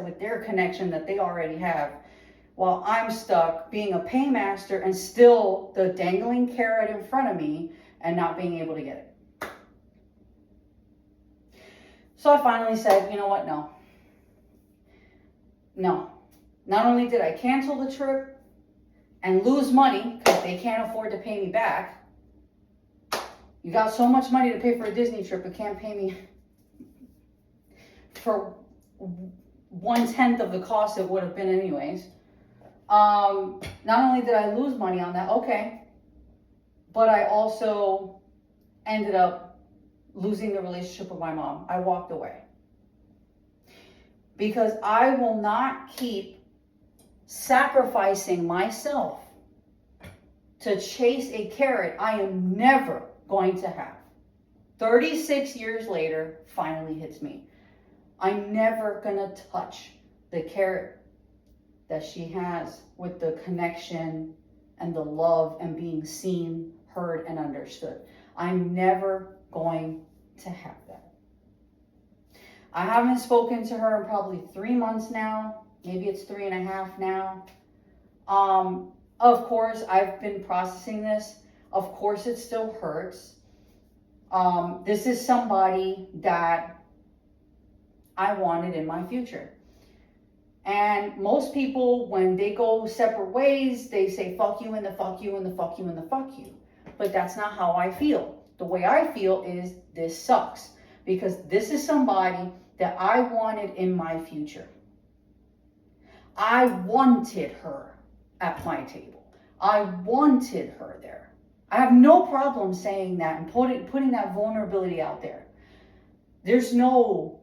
with their connection that they already have, while I'm stuck being a paymaster and still the dangling carrot in front of me and not being able to get it. So I finally said, you know what, no. Not only did I cancel the trip and lose money because they can't afford to pay me back. You got so much money to pay for a Disney trip, but can't pay me for 1/10 of the cost it would have been anyways. Not only did I lose money on that, okay, but I also ended up losing the relationship with my mom. I walked away. Because I will not keep sacrificing myself to chase a carrot I am never going to have. 36 years later, finally hits me. I'm never gonna touch the carrot that she has with the connection and the love and being seen, heard, and understood. I'm never going to have that. I haven't spoken to her in probably 3 months now. Maybe it's 3.5 now. Of course, I've been processing this. Of course, it still hurts. This is somebody that I wanted in my future. And most people, when they go separate ways, they say, fuck you and the fuck you and the fuck you and the fuck you. But that's not how I feel. The way I feel is this sucks. Because this is somebody that I wanted in my future. I wanted her at my table. I wanted her there. I have no problem saying that and putting that vulnerability out there. There's no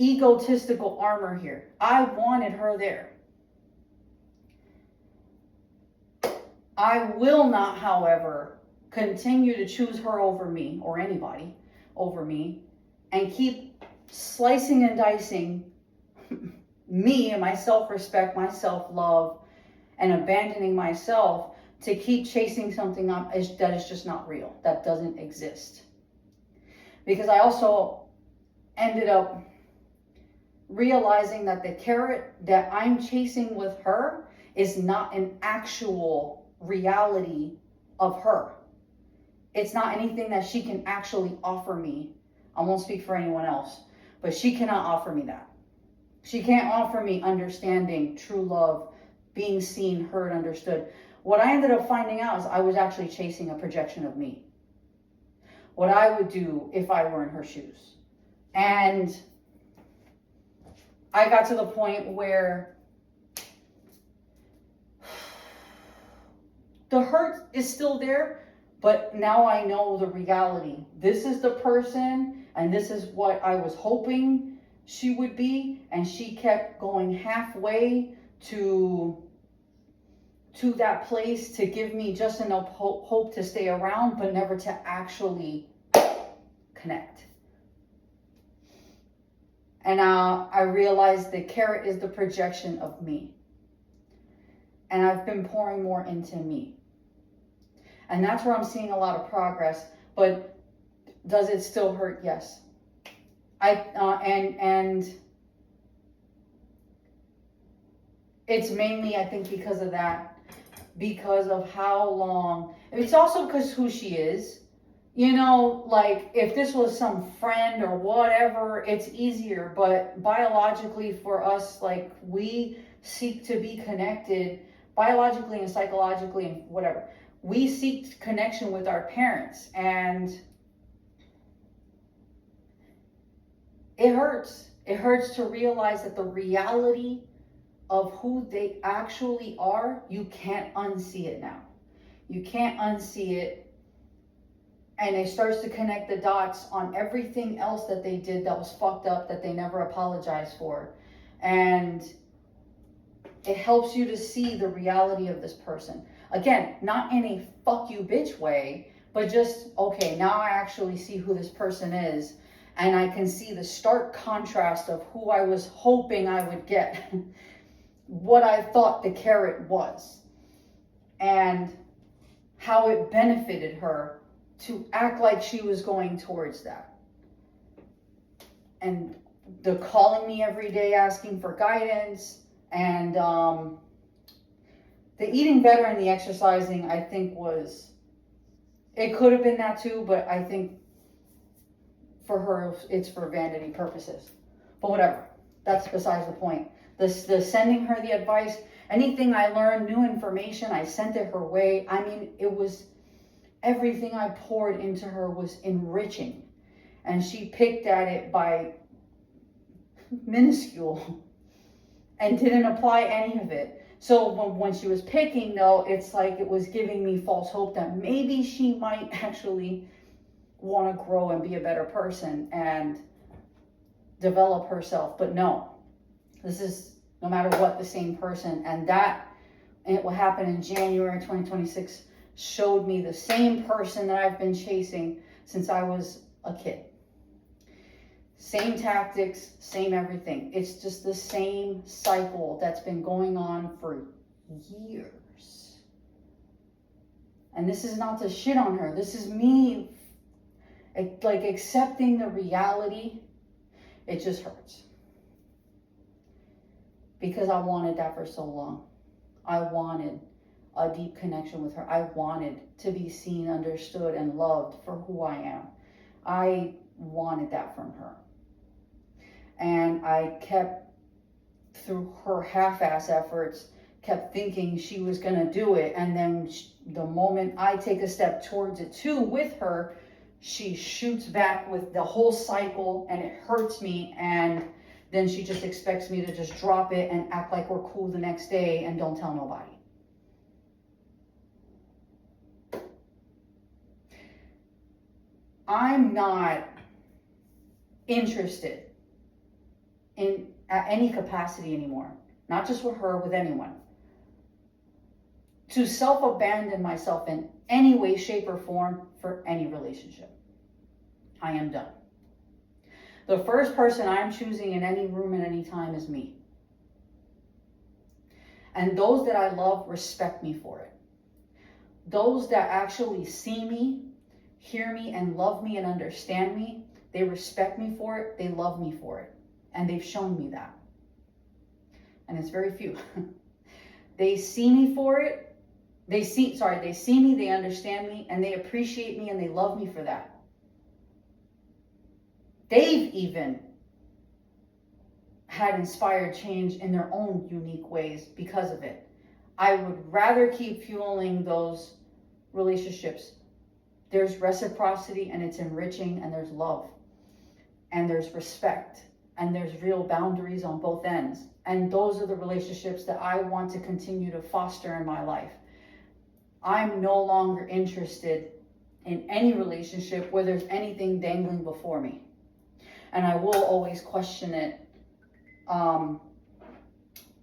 egotistical armor here. I wanted her there. I will not, however, continue to choose her over me or anybody over me and keep slicing and dicing me and my self-respect, my self-love, and abandoning myself to keep chasing something that is just not real, that doesn't exist. Because I also ended up realizing that the carrot that I'm chasing with her is not an actual reality of her. It's not anything that she can actually offer me. I won't speak for anyone else, but she cannot offer me that. She can't offer me understanding, true love, being seen, heard, understood. What I ended up finding out is I was actually chasing a projection of me. What I would do if I were in her shoes. And I got to the point where the hurt is still there, but now I know the reality. This is the person, and this is what I was hoping she would be, and she kept going halfway to that place to give me just enough hope to stay around, but never to actually connect. And I realized the carrot is the projection of me. And I've been pouring more into me. And that's where I'm seeing a lot of progress. But does it still hurt? Yes. And it's mainly, I think, because of that. Because of how long. It's also because who she is. You know, like if this was some friend or whatever, it's easier. But biologically for us, like we seek to be connected biologically and psychologically and whatever. We seek connection with our parents, and it hurts. It hurts to realize that the reality of who they actually are, you can't unsee it now. You can't unsee it. And it starts to connect the dots on everything else that they did that was fucked up, that they never apologized for. And it helps you to see the reality of this person. Again, not in a fuck you bitch way, but just, okay, now I actually see who this person is. And I can see the stark contrast of who I was hoping I would get. What I thought the carrot was. And how it benefited her to act like she was going towards that. And the calling me every day asking for guidance, and the eating better and the exercising, I think it could have been that too, but I think for her it's for vanity purposes. But whatever, that's besides the point. The sending her the advice, anything I learned, new information, I sent it her way. I mean, it was, everything I poured into her was enriching, and she picked at it by minuscule and didn't apply any of it. So when she was picking, though, it's like it was giving me false hope that maybe she might actually want to grow and be a better person and develop herself. But no, this is, no matter what, the same person. And what happened in January 2026 showed me the same person that I've been chasing since I was a kid. Same tactics, same everything. It's just the same cycle that's been going on for years. And this is not to shit on her. This is me, like, accepting the reality. It just hurts. Because I wanted that for so long. I wanted a deep connection with her. I wanted to be seen, understood, and loved for who I am. I wanted that from her. And I kept, through her half-ass efforts, kept thinking she was going to do it. And then the moment I take a step towards it too with her, she shoots back with the whole cycle, and it hurts me. And then she just expects me to just drop it and act like we're cool the next day and don't tell nobody. I'm not interested in at any capacity anymore, not just with her, with anyone, to self-abandon myself in any way, shape, or form for any relationship. I am done. The first person I'm choosing in any room at any time is me. And those that I love respect me for it. Those that actually see me, hear me, and love me and understand me, they respect me for it, they love me for it. And they've shown me that. And it's very few. They see me for it. They see me, they understand me, and they appreciate me, and they love me for that. They've even had inspired change in their own unique ways because of it. I would rather keep fueling those relationships. There's reciprocity, and it's enriching, and there's love, and there's respect, and there's real boundaries on both ends. And those are the relationships that I want to continue to foster in my life. I'm no longer interested in any relationship where there's anything dangling before me. And I will always question it. I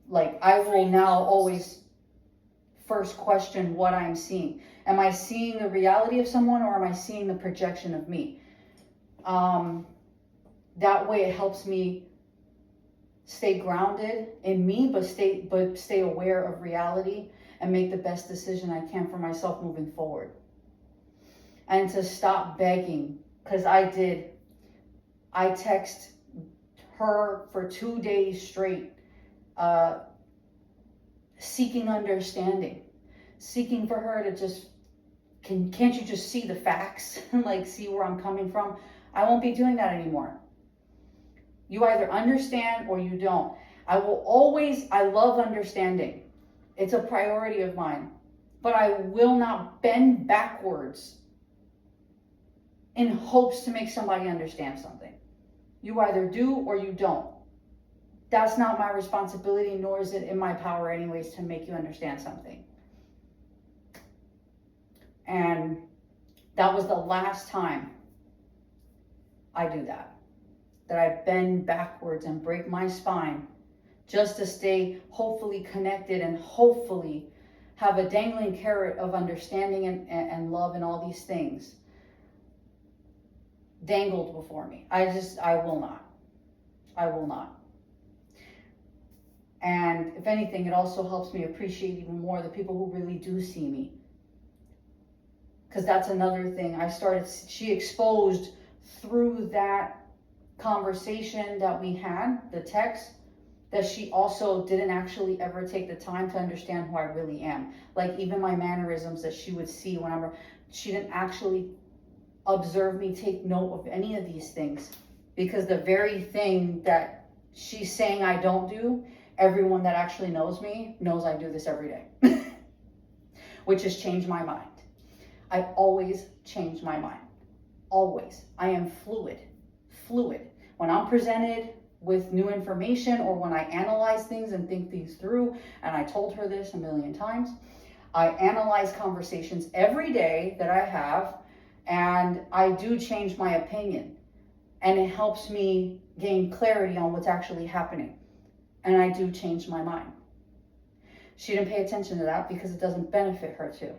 will now always first question what I'm seeing. Am I seeing the reality of someone, or am I seeing the projection of me? That way it helps me stay grounded in me, but stay aware of reality and make the best decision I can for myself moving forward. And to stop begging, because I text her for 2 days straight, seeking understanding, seeking for her to just, can't you just see the facts and like see where I'm coming from? I won't be doing that anymore. You either understand or you don't. I love understanding. It's a priority of mine. But I will not bend backwards in hopes to make somebody understand something. You either do or you don't. That's not my responsibility, nor is it in my power anyways to make you understand something. And that was the last time I do that I bend backwards and break my spine just to stay hopefully connected and hopefully have a dangling carrot of understanding and love and all these things dangled before me. I will not. And if anything, it also helps me appreciate even more the people who really do see me. Because that's another thing. She exposed through that conversation that we had, the text, that she also didn't actually ever take the time to understand who I really am. Like even my mannerisms that she would see she didn't actually observe me take note of any of these things. Because the very thing that she's saying I don't do, everyone that actually knows me knows I do this every day. Which has changed my mind. I always change my mind. Always. I am fluid. When I'm presented with new information, or when I analyze things and think things through, and I told her this a million times, I analyze conversations every day that I have, and I do change my opinion, and it helps me gain clarity on what's actually happening, and I do change my mind. She didn't pay attention to that because it doesn't benefit her to.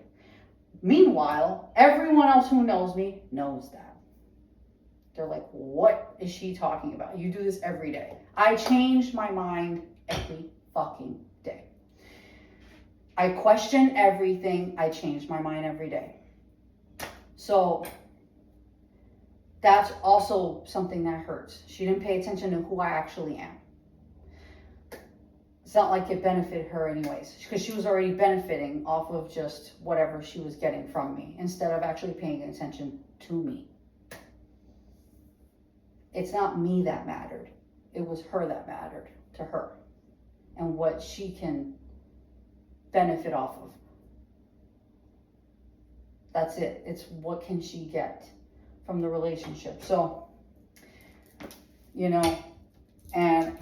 Meanwhile, everyone else who knows me knows that. They're like, what is she talking about? You do this every day. I change my mind every fucking day. I question everything. I change my mind every day. So that's also something that hurts. She didn't pay attention to who I actually am. It's not like it benefited her anyways, because she was already benefiting off of just whatever she was getting from me, instead of actually paying attention to me. It's not me that mattered. It was her that mattered to her, and what she can benefit off of. That's it. It's what can she get from the relationship. So, and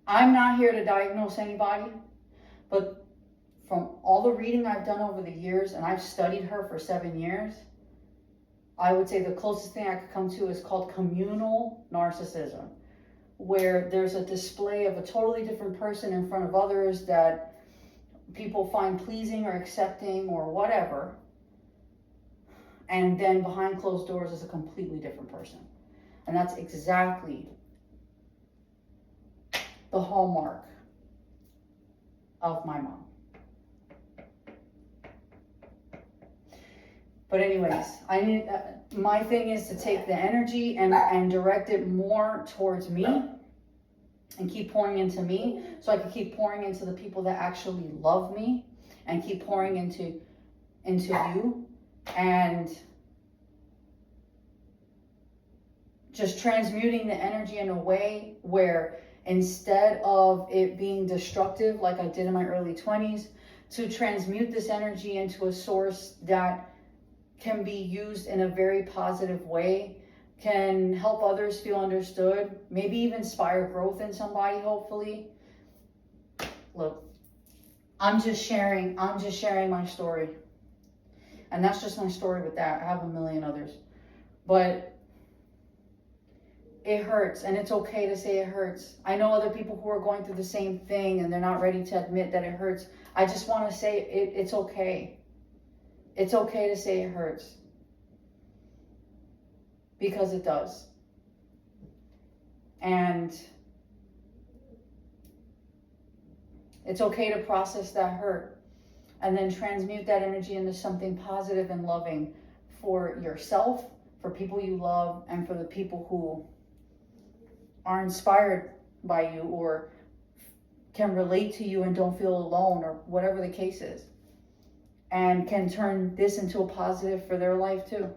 I'm not here to diagnose anybody, but from all the reading I've done over the years, and I've studied her for 7 years, I would say the closest thing I could come to is called communal narcissism, where there's a display of a totally different person in front of others that people find pleasing or accepting or whatever, and then behind closed doors is a completely different person. And that's exactly the hallmark of my mom. But anyways, my thing is to take the energy and direct it more towards me, and keep pouring into me, so I can keep pouring into the people that actually love me, and keep pouring into you, and just transmuting the energy in a way where, instead of it being destructive like I did in my early 20s, to transmute this energy into a source that can be used in a very positive way, can help others feel understood, maybe even inspire growth in somebody, hopefully. Look, I'm just sharing my story. And that's just my story with that. I have a million others. But it hurts, and it's okay to say it hurts. I know other people who are going through the same thing and they're not ready to admit that it hurts. I just want to say it's okay. It's okay to say it hurts. Because it does. And it's okay to process that hurt, and then transmute that energy into something positive and loving for yourself, for people you love, and for the people who are inspired by you or can relate to you and don't feel alone, or whatever the case is, and can turn this into a positive for their life too.